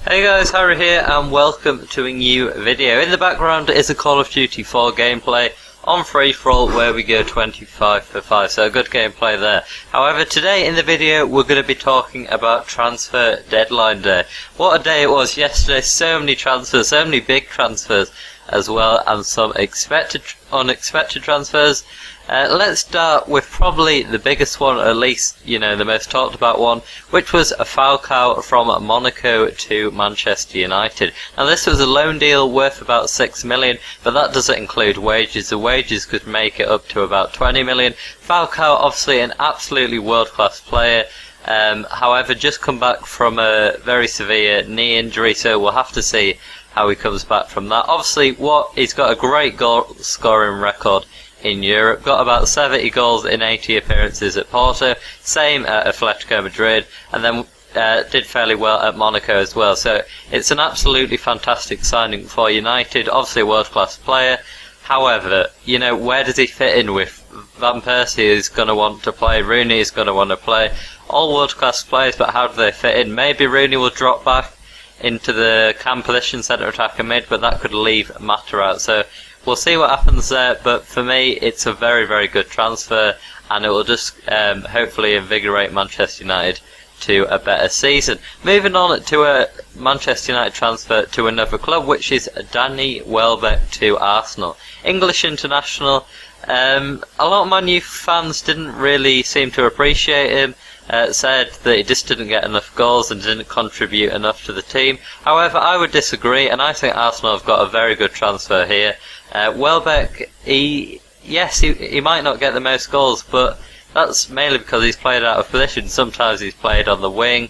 Hey guys, Harry here and welcome to a new video. In the background is a Call of Duty 4 gameplay on free-for-all where we go 25 for 5, so a good gameplay there. However, today in the video we're going to be talking about transfer deadline day. What a day it was yesterday, so many transfers, so many big transfers as well, and some unexpected transfers. Let's start with probably the biggest one, or at least, the most talked about one, which was a Falcao from Monaco to Manchester United. Now this was a loan deal worth about 6 million, but that doesn't include wages. The wages could make it up to about 20 million. Falcao, obviously an absolutely world-class player. However, just come back from a very severe knee injury, so we'll have to see how he comes back from that. Obviously, he's got a great goal scoring record in Europe, got about 70 goals in 80 appearances at Porto, same at Atletico Madrid, and then did fairly well at Monaco as well. So it's an absolutely fantastic signing for United. Obviously a world-class player. However, where does he fit in with Van Persie? Is going to want to play, Rooney is going to want to play, all world-class players, but how do they fit in? Maybe Rooney will drop back into the cam position, centre attacker mid, but that could leave Mata out. So we'll see what happens there, but for me it's a very, very good transfer, and it will just hopefully invigorate Manchester United to a better season. Moving on to a Manchester United transfer to another club, which is Danny Welbeck to Arsenal. English international. A lot of Man U fans didn't really seem to appreciate him. Said that he just didn't get enough goals and didn't contribute enough to the team. However, I would disagree, and I think Arsenal have got a very good transfer here. Welbeck, he might not get the most goals, but that's mainly because he's played out of position. Sometimes he's played on the wing,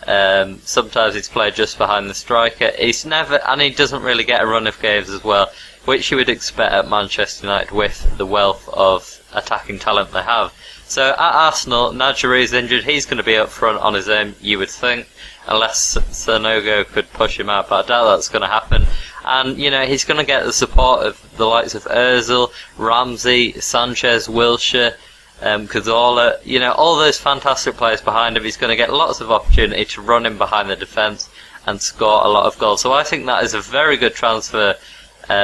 sometimes he's played just behind the striker. And he doesn't really get a run of games as well, which you would expect at Manchester United with the wealth of attacking talent they have. So at Arsenal, Najeri is injured. He's going to be up front on his own, you would think, unless Sanogo could push him out, but I doubt that's going to happen. And, he's going to get the support of the likes of Ozil, Ramsey, Sanchez, Wilshere, Cazorla, all those fantastic players behind him. He's going to get lots of opportunity to run in behind the defence and score a lot of goals. So I think that is a very good transfer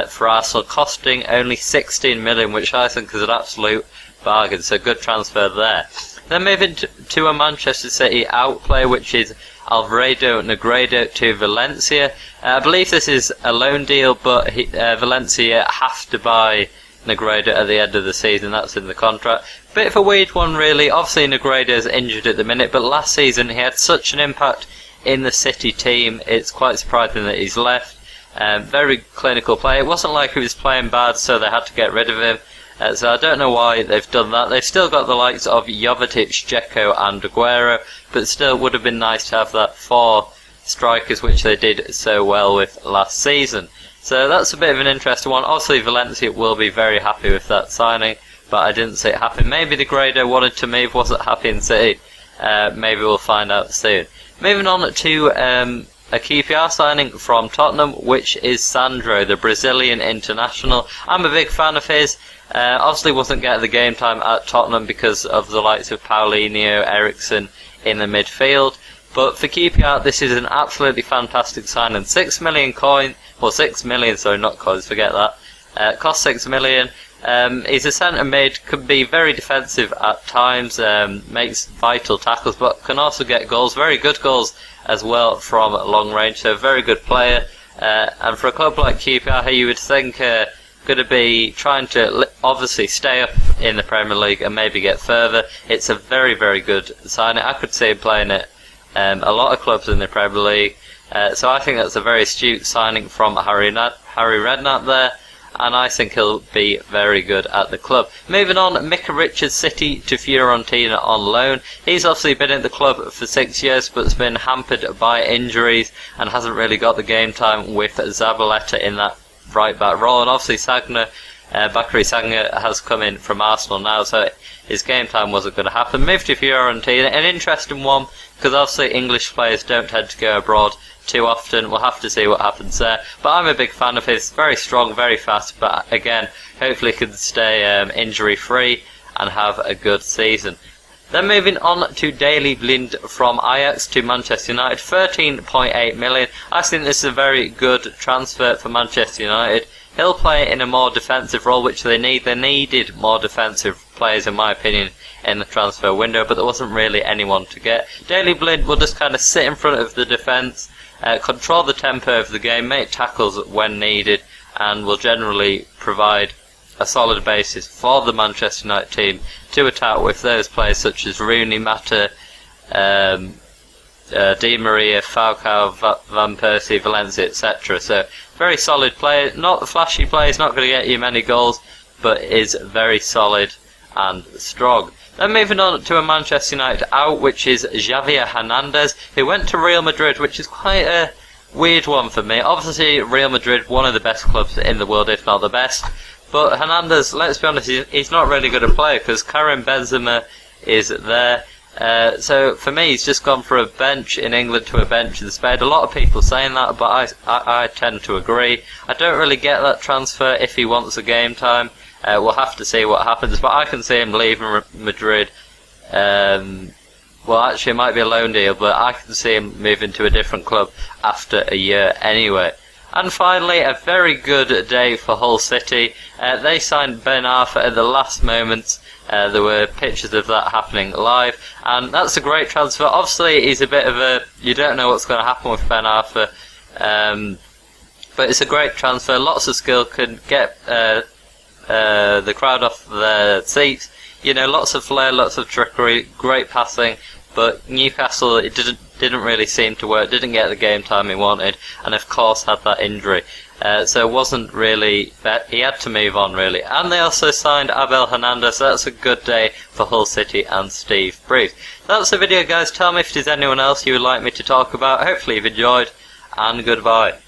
for Arsenal, costing only 16 million, which I think is an absolute bargain. So good transfer there. Then moving to a Manchester City out player, which is Alfredo Negredo to Valencia. I believe this is a loan deal, but Valencia have to buy Negredo at the end of the season. That's in the contract. Bit of a weird one, really. Obviously, Negredo is injured at the minute, but last season he had such an impact in the City team. It's quite surprising that he's left. Very clinical player. It wasn't like he was playing bad, so they had to get rid of him. So I don't know why they've done that. They've still got the likes of Jovetic, Dzeko and Aguero, but still would have been nice to have that 4 strikers, which they did so well with last season. So that's a bit of an interesting one. Obviously Valencia will be very happy with that signing, but I didn't see it happen. Maybe Negredo wanted to move, wasn't happy in City. Maybe we'll find out soon. Moving on to a QPR signing from Tottenham, which is Sandro, the Brazilian international. I'm a big fan of his. Obviously wasn't getting the game time at Tottenham because of the likes of Paulinho, Eriksson in the midfield. But for QPR, this is an absolutely fantastic signing. 6 million, sorry, not coins, forget that. Cost 6 million. He's a centre mid, can be very defensive at times, makes vital tackles, but can also get goals, very good goals as well from long range. So very good player. And for a club like QPR, you would think going to be trying to obviously stay up in the Premier League and maybe get further. It's a very, very good signing. I could see him playing at a lot of clubs in the Premier League. So I think that's a very astute signing from Harry Redknapp there, and I think he'll be very good at the club. Moving on, Micah Richards, City to Fiorentina on loan. He's obviously been at the club for 6 years, but has been hampered by injuries and hasn't really got the game time with Zabaleta in that right back role. And obviously Bakary Sagna has come in from Arsenal now, so his game time wasn't going to happen. Moved to Fiorentina, an interesting one, because obviously English players don't tend to go abroad too often. We'll have to see what happens there, but I'm a big fan of his. Very strong, very fast, but again, hopefully can stay injury free and have a good season. Then moving on to Daley Blind from Ajax to Manchester United, 13.8 million. I think this is a very good transfer for Manchester United. He'll play in a more defensive role, which they need. They needed more defensive players, in my opinion, in the transfer window, but there wasn't really anyone to get. Daley Blind will just kind of sit in front of the defence, control the tempo of the game, make tackles when needed, and will generally provide a solid basis for the Manchester United team to attack with those players such as Rooney, Mata, Di Maria, Falcao, Van Persie, Valencia, etc. So, very solid player. Not the flashy player, he's not going to get you many goals, but is very solid and strong. Then moving on to a Manchester United out, which is Javier Hernandez, who went to Real Madrid, which is quite a weird one for me. Obviously, Real Madrid, one of the best clubs in the world, if not the best. But Hernandez, let's be honest, he's not really good a player because Karim Benzema is there. So for me, he's just gone from a bench in England to a bench in Spain. A lot of people saying that, but I tend to agree. I don't really get that transfer if he wants a game time. We'll have to see what happens, but I can see him leaving Madrid. Well, actually, it might be a loan deal, but I can see him moving to a different club after a year anyway. And finally, a very good day for Hull City. They signed Ben Arfa at the last moment. There were pictures of that happening live, and that's a great transfer. Obviously, he's a bit of a... You don't know what's going to happen with Ben Arfa, but it's a great transfer. Lots of skill, could get the crowd off their seats. You know, lots of flair, lots of trickery, great passing. But Newcastle, it didn't really seem to work, didn't get the game time he wanted, and of course had that injury. So it wasn't really, he had to move on really. And they also signed Abel Hernandez, so that's a good day for Hull City and Steve Bruce. That's the video, guys. Tell me if there's anyone else you would like me to talk about. Hopefully you've enjoyed, and goodbye.